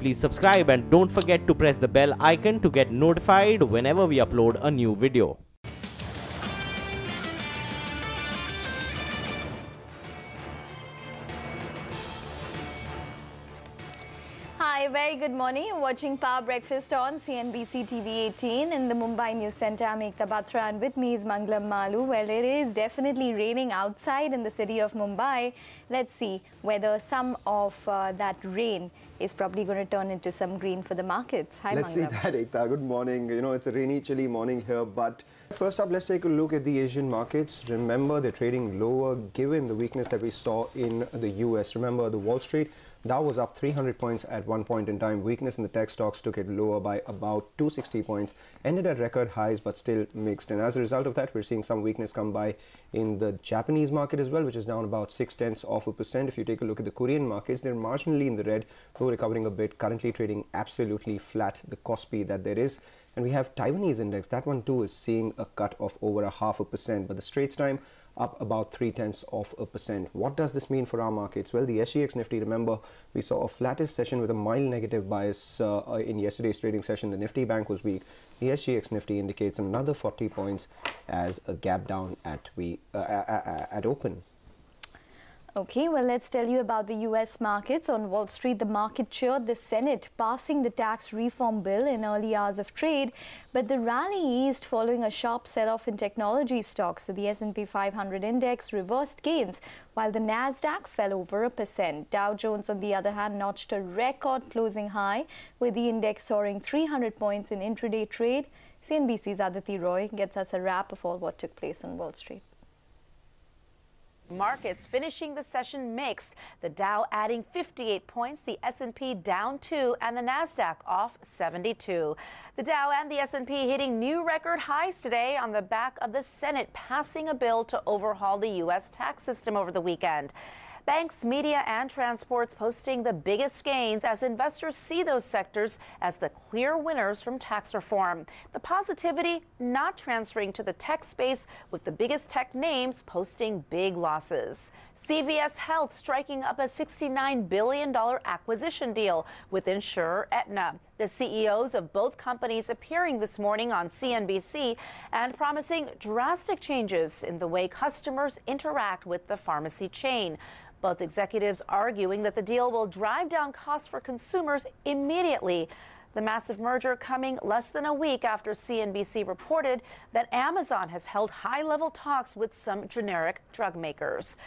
please subscribe and don't forget to press the bell icon to get notified whenever we upload a new video. Hi, very good morning. You're watching Power Breakfast on CNBC TV 18 in the Mumbai News Centre. I'm Ekta Batra and with me is Mangalam Malu. Well, it is definitely raining outside in the city of Mumbai. Let's see whether some of that rain is probably going to turn into some green for the markets. Hi, Let's see that, Ekta. Good morning. You know, it's a rainy, chilly morning here, but first up, let's take a look at the Asian markets. Remember, they're trading lower given the weakness that we saw in the US. Remember, the Wall Street Dow was up 300 points at one point in time. Weakness in the tech stocks took it lower by about 260 points. Ended at record highs, but still mixed. And as a result of that, we're seeing some weakness come by in the Japanese market as well, which is down about 0.6%. If you take a look at the Korean markets, they're marginally in the red, though recovering a bit, currently trading absolutely flat, the Kospi that there is. And we have Taiwanese index. That one too is seeing a cut of over 0.5%, but the Straits Time up about 0.3%. What does this mean for our markets? Well, the SGX Nifty, remember, we saw a flattish session with a mild negative bias in yesterday's trading session. The Nifty Bank was weak. The SGX Nifty indicates another 40 points as a gap down at open. Okay, well, let's tell you about the U.S. markets. On Wall Street, the market cheered the Senate passing the tax reform bill in early hours of trade, but the rally eased following a sharp sell-off in technology stocks. So the S&P 500 index reversed gains, while the Nasdaq fell over 1%. Dow Jones, on the other hand, notched a record closing high, with the index soaring 300 points in intraday trade. CNBC's Aditi Roy gets us a wrap of all what took place on Wall Street. Markets finishing the session mixed. The Dow adding 58 points, the S&P down 2, and the Nasdaq off 72. The Dow and the S&P hitting new record highs today on the back of the Senate passing a bill to overhaul the U.S. tax system over the weekend. Banks, media, and transports posting the biggest gains as investors see those sectors as the clear winners from tax reform. The positivity not transferring to the tech space, with the biggest tech names posting big losses. CVS Health striking up a $69 billion acquisition deal with insurer Aetna. The CEOs of both companies appearing this morning on CNBC and promising drastic changes in the way customers interact with the pharmacy chain. Both executives arguing that the deal will drive down costs for consumers immediately. The massive merger coming less than a week after CNBC reported that Amazon has held high-level talks with some generic drug makers.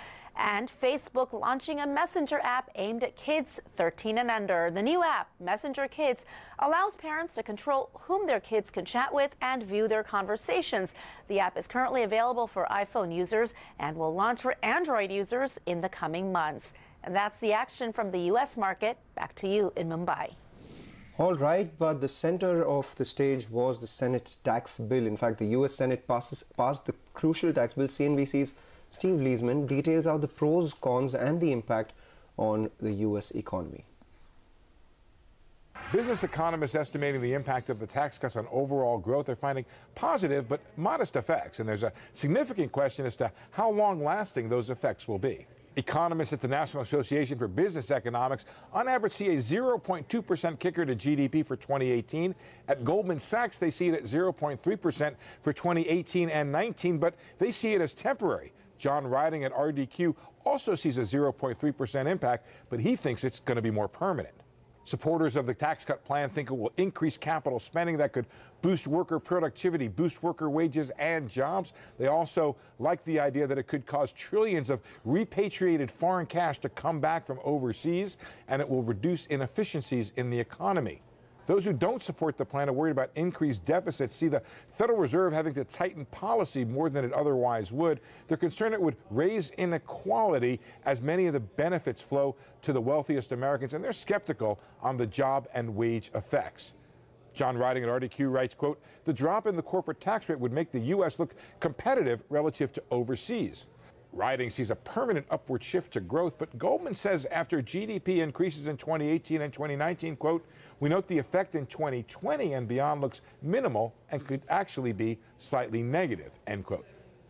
And Facebook launching a messenger app aimed at kids 13 and under. The new app, Messenger Kids, allows parents to control whom their kids can chat with and view their conversations. The app is currently available for iPhone users and will launch for Android users in the coming months. And that's the action from the U.S. market. Back to you in Mumbai. All right, but the center of the stage was the Senate tax bill. In fact, the U.S. Senate passed the crucial tax bill. CNBC's Steve Leisman details out the pros, cons, and the impact on the U.S. economy. Business economists estimating the impact of the tax cuts on overall growth are finding positive but modest effects, and there's a significant question as to how long-lasting those effects will be. Economists at the National Association for Business Economics on average see a 0.2% kicker to GDP for 2018. At Goldman Sachs, they see it at 0.3% for 2018 and 19, but they see it as temporary. John Riding at RDQ also sees a 0.3% impact, but he thinks it's going to be more permanent. Supporters of the tax cut plan think it will increase capital spending that could boost worker productivity, boost worker wages and jobs. They also like the idea that it could cause trillions of repatriated foreign cash to come back from overseas, and it will reduce inefficiencies in the economy. Those who don't support the plan are worried about increased deficits, see the Federal Reserve having to tighten policy more than it otherwise would. They're concerned it would raise inequality as many of the benefits flow to the wealthiest Americans, and they're skeptical on the job and wage effects. John Riding at RDQ writes, quote, "The drop in the corporate tax rate would make the U.S. look competitive relative to overseas." Riding sees a permanent upward shift to growth, but Goldman says after GDP increases in 2018 and 2019, quote, "We note the effect in 2020 and beyond looks minimal and could actually be slightly negative," end quote.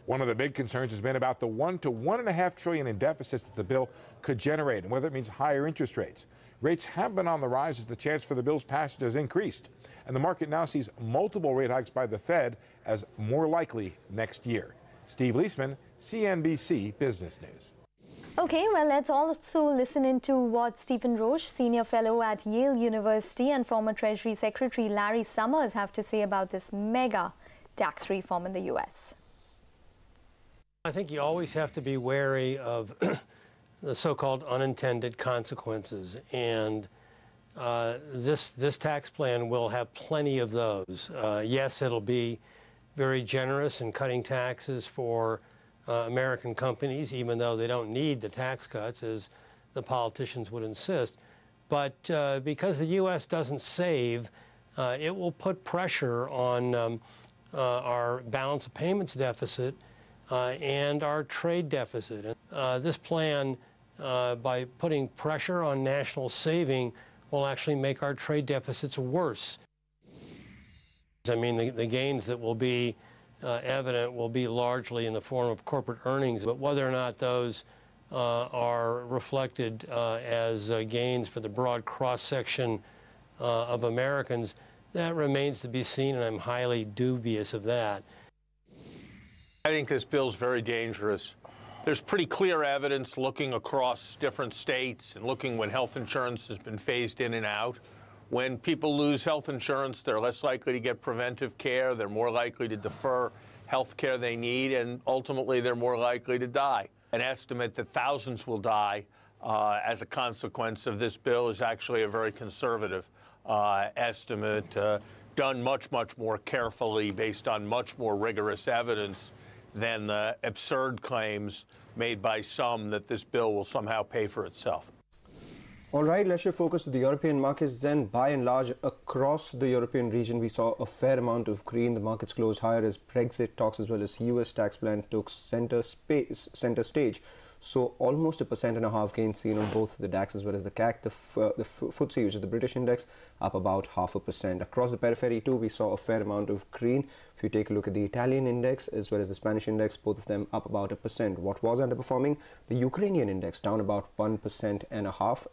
One of the big concerns has been about the $1 to $1.5 trillion in deficits that the bill could generate and whether it means higher interest rates. Rates have been on the rise as the chance for the bill's passage has increased, and the market now sees multiple rate hikes by the Fed as more likely next year. Steve Leisman, CNBC Business News. Okay, well, let's also listen into what Stephen Roche, Senior Fellow at Yale University, and former Treasury Secretary Larry Summers have to say about this mega tax reform in the U.S. I think you always have to be wary of the so-called unintended consequences, and this tax plan will have plenty of those. Yes, it'll be very generous in cutting taxes for American companies, even though they don't need the tax cuts, as the politicians would insist. But because the U.S. doesn't save, it will put pressure on our balance of payments deficit and our trade deficit. This plan, by putting pressure on national saving, will actually make our trade deficits worse. I mean, the gains that will be evident will be largely in the form of corporate earnings, but whether or not those are reflected as gains for the broad cross-section of Americans, that remains to be seen, and I'm highly dubious of that. I think this bill's very dangerous. There's pretty clear evidence looking across different states and looking when health insurance has been phased in and out. When people lose health insurance, they're less likely to get preventive care, they're more likely to defer health care they need, and ultimately they're more likely to die. An estimate that thousands will die as a consequence of this bill is actually a very conservative estimate, done much, much more carefully based on much more rigorous evidence than the absurd claims made by some that this bill will somehow pay for itself. All right, let's shift focus to the European markets then. By and large, across the European region, we saw a fair amount of green. The markets closed higher as Brexit talks as well as US tax plan took center stage. So almost 1.5% gain seen on both the DAX as well as the CAC. The FTSE, which is the British index, up about 0.5%. Across the periphery too, we saw a fair amount of green. If you take a look at the Italian index as well as the Spanish index, both of them up about 1%. What was underperforming? The Ukrainian index down about 1.5%,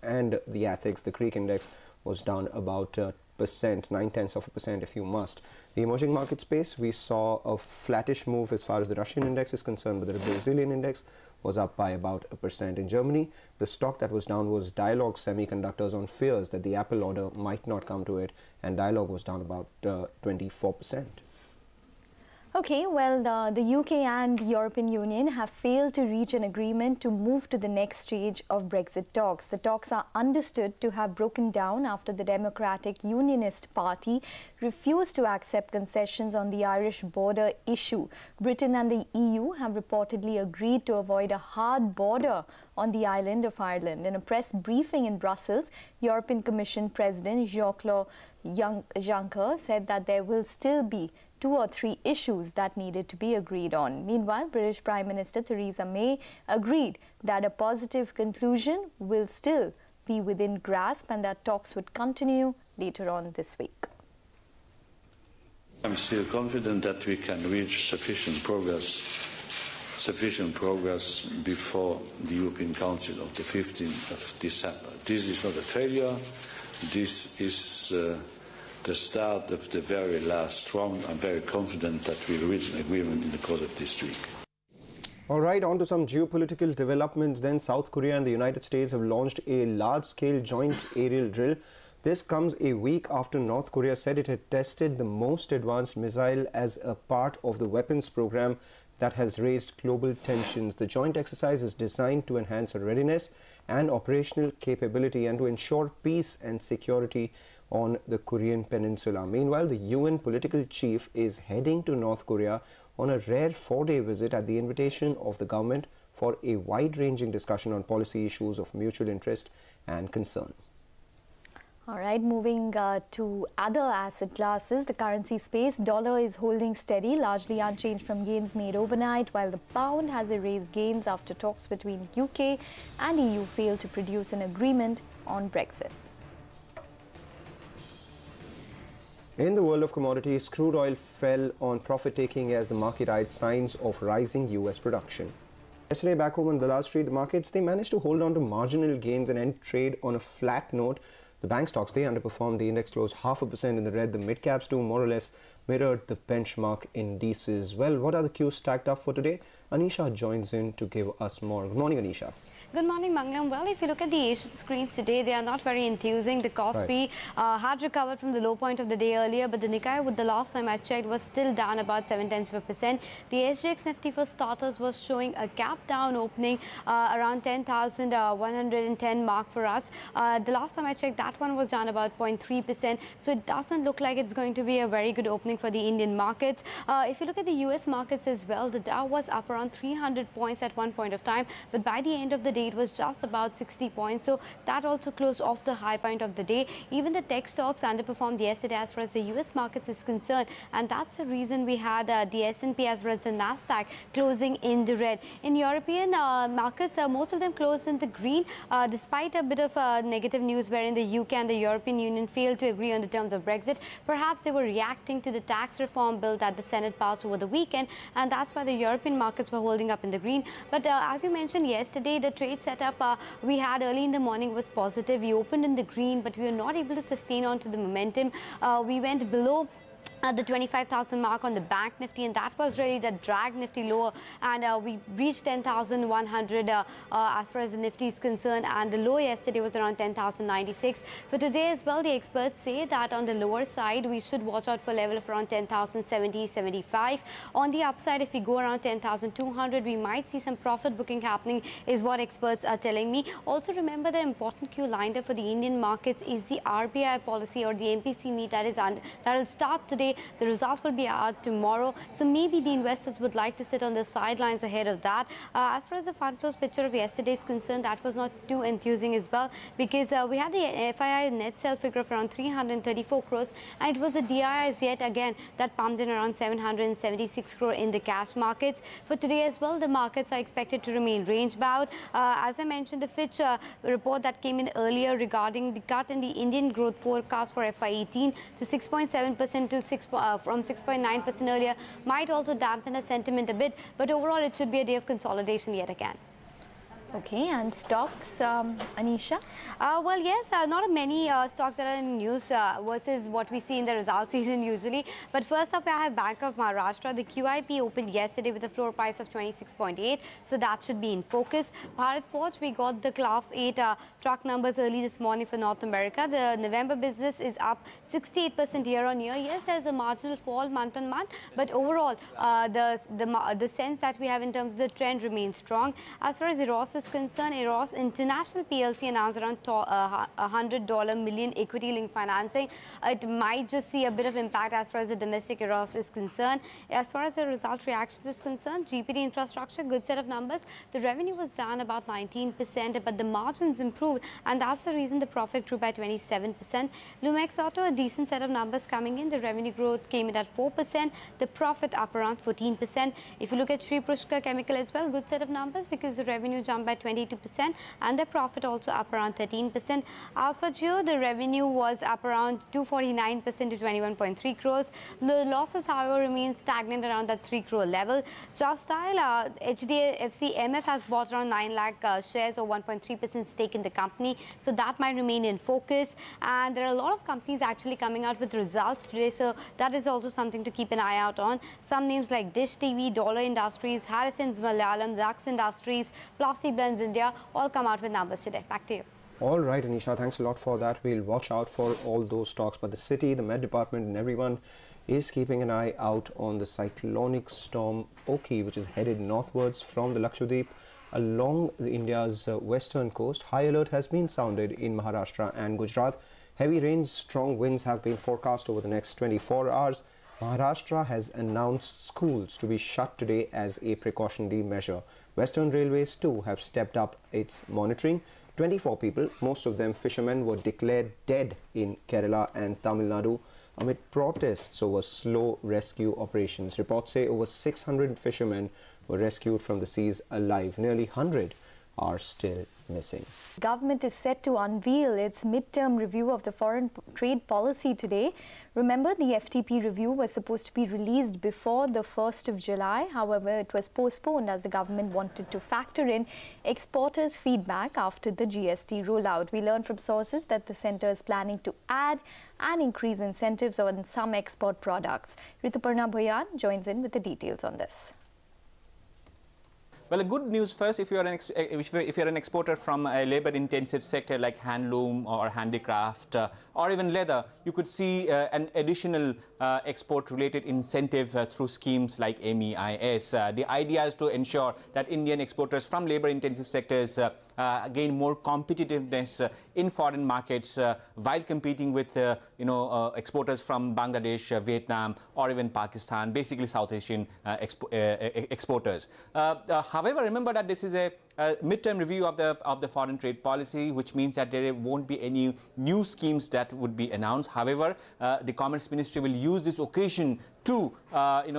and the ATHEX, the Greek index, was down about 0.9% if you must. The emerging market space, we saw a flattish move as far as the Russian index is concerned, but the Brazilian index was up by about 1%. In Germany, the stock that was down was Dialog Semiconductors on fears that the Apple order might not come to it, and Dialog was down about 24%. Okay, well, the UK and European Union have failed to reach an agreement to move to the next stage of Brexit talks. The talks are understood to have broken down after the Democratic Unionist Party refused to accept concessions on the Irish border issue. Britain and the EU have reportedly agreed to avoid a hard border on the island of Ireland. In a press briefing in Brussels, European Commission President Jean-Claude Juncker said that there will still be 2 or 3 issues that needed to be agreed on. Meanwhile, British Prime Minister Theresa May agreed that a positive conclusion will still be within grasp and that talks would continue later on this week. I'm still confident that we can reach sufficient progress before the European Council of the 15th of December. This is not a failure. This is the start of the very last round. I'm very confident that we'll reach an agreement in the course of this week. All right, on to some geopolitical developments then. South Korea and the United States have launched a large-scale joint aerial drill. This comes a week after North Korea said it had tested the most advanced missile as a part of the weapons program that has raised global tensions. The joint exercise is designed to enhance readiness and operational capability and to ensure peace and security on the Korean peninsula. Meanwhile, the UN political chief is heading to North Korea on a rare 4-day visit at the invitation of the government for a wide-ranging discussion on policy issues of mutual interest and concern. All right, moving to other asset classes, the currency space, dollar is holding steady, largely unchanged from gains made overnight, while the pound has erased gains after talks between UK and EU failed to produce an agreement on Brexit. In the world of commodities, crude oil fell on profit-taking as the market eyed signs of rising US production. Yesterday, back home on Dalal Street, the markets, they managed to hold on to marginal gains and end trade on a flat note. The bank stocks, they underperformed. The index closed 0.5% in the red. The mid-caps too more or less mirrored the benchmark indices. Well, what are the cues stacked up for today? Anisha joins in to give us more. Good morning, Anisha. Good morning, Mangalam. Well, if you look at the Asian screens today, they are not very enthusing. The Kospi had recovered from the low point of the day earlier, but the Nikkei, with the last time I checked, was still down about 0.7%. The SGX Nifty for starters was showing a gap down opening around 10,110 mark for us. The last time I checked, that one was down about 0.3%. So it doesn't look like it's going to be a very good opening for the Indian markets. If you look at the US markets as well, the Dow was up around 300 points at one point of time, but by the end of the day, it was just about 60 points. So that also closed off the high point of the day. Even the tech stocks underperformed yesterday as far as the US markets is concerned. And that's the reason we had the S&P as well as the Nasdaq closing in the red. In European markets, most of them closed in the green, despite a bit of negative news wherein the UK and the European Union failed to agree on the terms of Brexit. Perhaps they were reacting to the tax reform bill that the Senate passed over the weekend. And that's why the European markets were holding up in the green. But as you mentioned yesterday, the trade setup we had early in the morning was positive. We opened in the green, but we were not able to sustain on to the momentum. We went below the 25,000 mark on the bank Nifty, and that was really the drag Nifty lower, and we reached 10,100 as far as the Nifty is concerned, and the low yesterday was around 10,096. For today as well, the experts say that on the lower side we should watch out for a level of around 10,070-75. On the upside, if we go around 10,200, we might see some profit booking happening, is what experts are telling me. Also remember, the important cue lined up for the Indian markets is the RBI policy or the MPC meet that will start today. The results will be out tomorrow, so maybe the investors would like to sit on the sidelines ahead of that. As far as the fund flows picture of yesterday is concerned, that was not too enthusing as well, because we had the FII net sell figure of around 334 crores, and it was the DIIs yet again that pumped in around 776 crore in the cash markets. For today as well, the markets are expected to remain range bound. As I mentioned, the Fitch report that came in earlier regarding the cut in the Indian growth forecast for FY18 to 6.7% to from 6.9% earlier might also dampen the sentiment a bit, but overall it should be a day of consolidation yet again. Okay, and stocks, Anisha? Well, yes, not many stocks that are in news versus what we see in the result season usually. But first up, I have Bank of Maharashtra. The QIP opened yesterday with a floor price of 26.8, so that should be in focus. Bharat Forge, we got the Class 8 truck numbers early this morning for North America. The November business is up 68% year on year. Yes, there's a marginal fall month on month, but overall, the sense that we have in terms of the trend remains strong. As far as Eros is concerned, Eros International PLC announced around $100 million equity-linked financing. It might just see a bit of impact as far as the domestic Eros is concerned. As far as the result reactions is concerned, GPT Infrastructure, good set of numbers. The revenue was down about 19%, but the margins improved, and that's the reason the profit grew by 27%. Lumex Auto, a decent set of numbers coming in. The revenue growth came in at 4%, the profit up around 14%. If you look at Sri Pushkar Chemical as well, good set of numbers because the revenue jumped by 22% and the profit also up around 13%. Alpha Geo, the revenue was up around 249% to 21.3 crores. The losses, however, remain stagnant around that 3 crore level. Just Dial, HDFC MF has bought around 9 lakh shares or 1.3% stake in the company, so that might remain in focus. And there are a lot of companies actually coming out with results today, so that is also something to keep an eye out on. Some names like Dish TV, Dollar Industries, Harrison's Malayalam, Zaks Industries, Plasti Blends India all come out with numbers today. Back to you. All right, Anisha, thanks a lot for that. We'll watch out for all those stocks, but the city, the Met Department and everyone is keeping an eye out on the cyclonic storm Oki, which is headed northwards from the Lakshadweep along India's western coast. High alert has been sounded in Maharashtra and Gujarat. Heavy rains, strong winds have been forecast over the next 24 hours. Maharashtra has announced schools to be shut today as a precautionary measure. Western Railways too have stepped up its monitoring. 24 people, most of them fishermen, were declared dead in Kerala and Tamil Nadu amid protests over slow rescue operations. Reports say over 600 fishermen were rescued from the seas alive. Nearly 100 are still missing. Government is set to unveil its midterm review of the foreign trade policy today. Remember, the FTP review was supposed to be released before the 1st of July. However, it was postponed as the government wanted to factor in exporters' feedback after the GST rollout. We learned from sources that the centre is planning to add and increase incentives on some export products. Rituparna Bhoyan joins in with the details on this. Well, good news first, if you're an exporter from a labor-intensive sector like handloom or handicraft or even leather, you could see an additional export-related incentive through schemes like MEIS. The idea is to ensure that Indian exporters from labor-intensive sectors gain more competitiveness in foreign markets while competing with exporters from Bangladesh, Vietnam, or even Pakistan, basically South Asian exporters. However, remember that this is a midterm review of the foreign trade policy, which means that there won't be any new schemes that would be announced. However, the Commerce Ministry will use this occasion to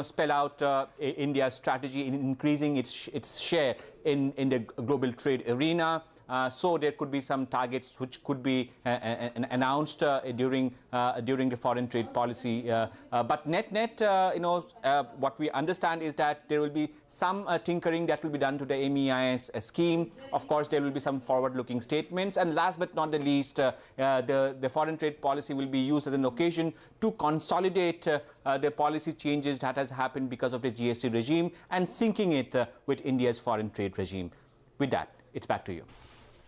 spell out India's strategy in increasing its share in the global trade arena. So there could be some targets which could be announced during the foreign trade policy. But net, what we understand is that there will be some tinkering that will be done to the MEIS scheme. Of course, there will be some forward-looking statements. And last but not the least, the foreign trade policy will be used as an occasion to consolidate the policy changes that has happened because of the GST regime and syncing it with India's foreign trade regime. With that, it's back to you.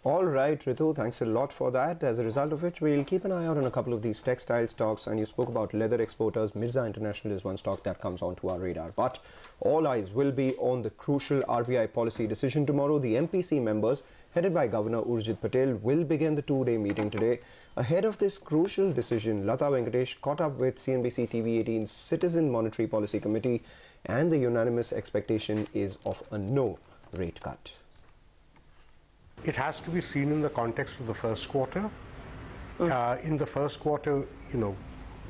All right, Ritu, thanks a lot for that. As a result of which, we'll keep an eye out on a couple of these textile stocks. And you spoke about leather exporters. Mirza International is one stock that comes onto our radar. But all eyes will be on the crucial RBI policy decision tomorrow. The MPC members, headed by Governor Urjit Patel, will begin the two-day meeting today. Ahead of this crucial decision, Lata Venkatesh caught up with CNBC TV18's Citizen Monetary Policy Committee, and the unanimous expectation is of a no rate cut. It has to be seen in the context of the first quarter. In the first quarter,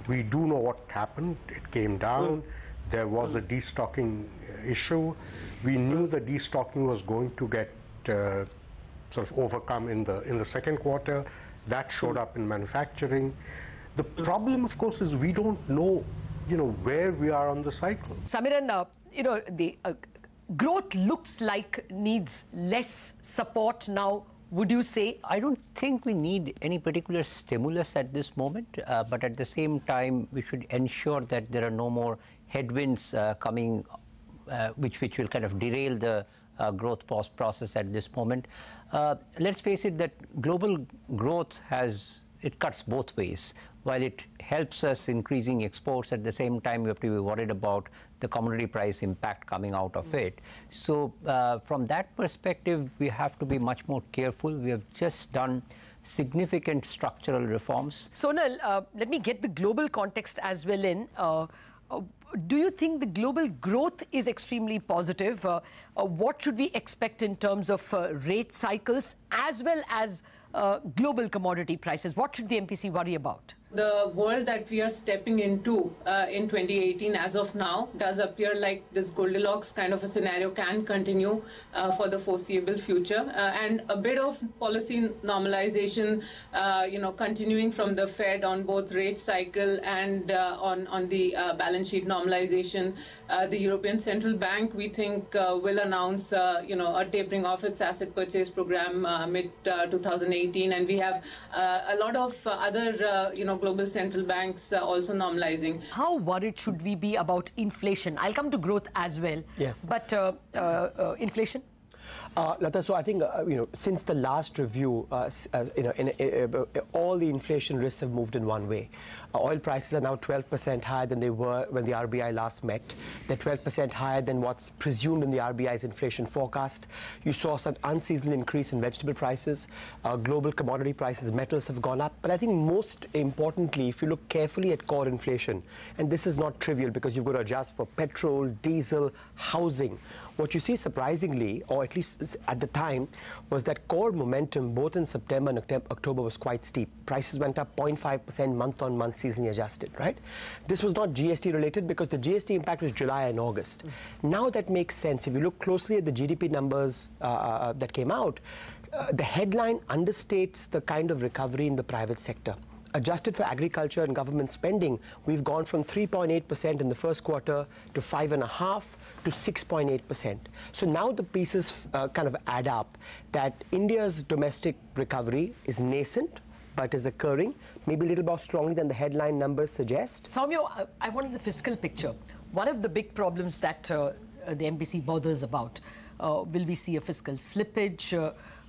we do know what happened. It came down. There was a destocking issue. We knew the destocking was going to get sort of overcome in the second quarter. That showed up in manufacturing. The problem, of course, is we don't know, where we are on the cycle. Samiran, the growth looks like needs less support now, would you say? I don't think we need any particular stimulus at this moment, but at the same time, we should ensure that there are no more headwinds coming, which will kind of derail the growth process at this moment. Let's face it, that global growth it cuts both ways. While it helps us increasing exports, at the same time we have to be worried about the commodity price impact coming out of it. So from that perspective, we have to be much more careful. We have just done significant structural reforms. Sonal, let me get the global context as well in. Do you think the global growth is extremely positive? What should we expect in terms of rate cycles as well as global commodity prices? What should the MPC worry about? The world that we are stepping into in 2018 as of now does appear like this Goldilocks kind of a scenario can continue for the foreseeable future, and a bit of policy normalization continuing from the Fed on both rate cycle and on the balance sheet normalization. The European Central Bank, we think, will announce a tapering of its asset purchase program mid 2018, and we have a lot of other global central banks also normalizing. How worried should we be about inflation? I'll come to growth as well. Yes. But inflation? Lata, so I think, since the last review, all the inflation risks have moved in one way. Oil prices are now 12% higher than they were when the RBI last met. They're 12% higher than what's presumed in the RBI's inflation forecast. You saw some unseasonal increase in vegetable prices. Global commodity prices, metals have gone up. But I think most importantly, if you look carefully at core inflation, and this is not trivial because you've got to adjust for petrol, diesel, housing, What you see surprisingly, or at least at the time, was that core momentum both in September and October was quite steep. Prices went up 0.5% month-on-month seasonally adjusted, right? This was not GST related because the GST impact was July and August. Now that makes sense. If you look closely at the GDP numbers that came out, the headline understates the kind of recovery in the private sector. Adjusted for agriculture and government spending, we've gone from 3.8% in the first quarter to 5.5% to 6.8%. So now the pieces kind of add up that India's domestic recovery is nascent, but is occurring, maybe a little more strongly than the headline numbers suggest. Soumya, I wanted the fiscal picture. One of the big problems that the MPC bothers about, will we see a fiscal slippage?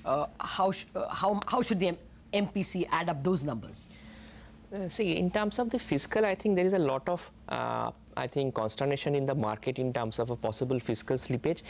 How should the MPC add up those numbers? See, in terms of the fiscal, I think there is a lot of, consternation in the market in terms of a possible fiscal slippage.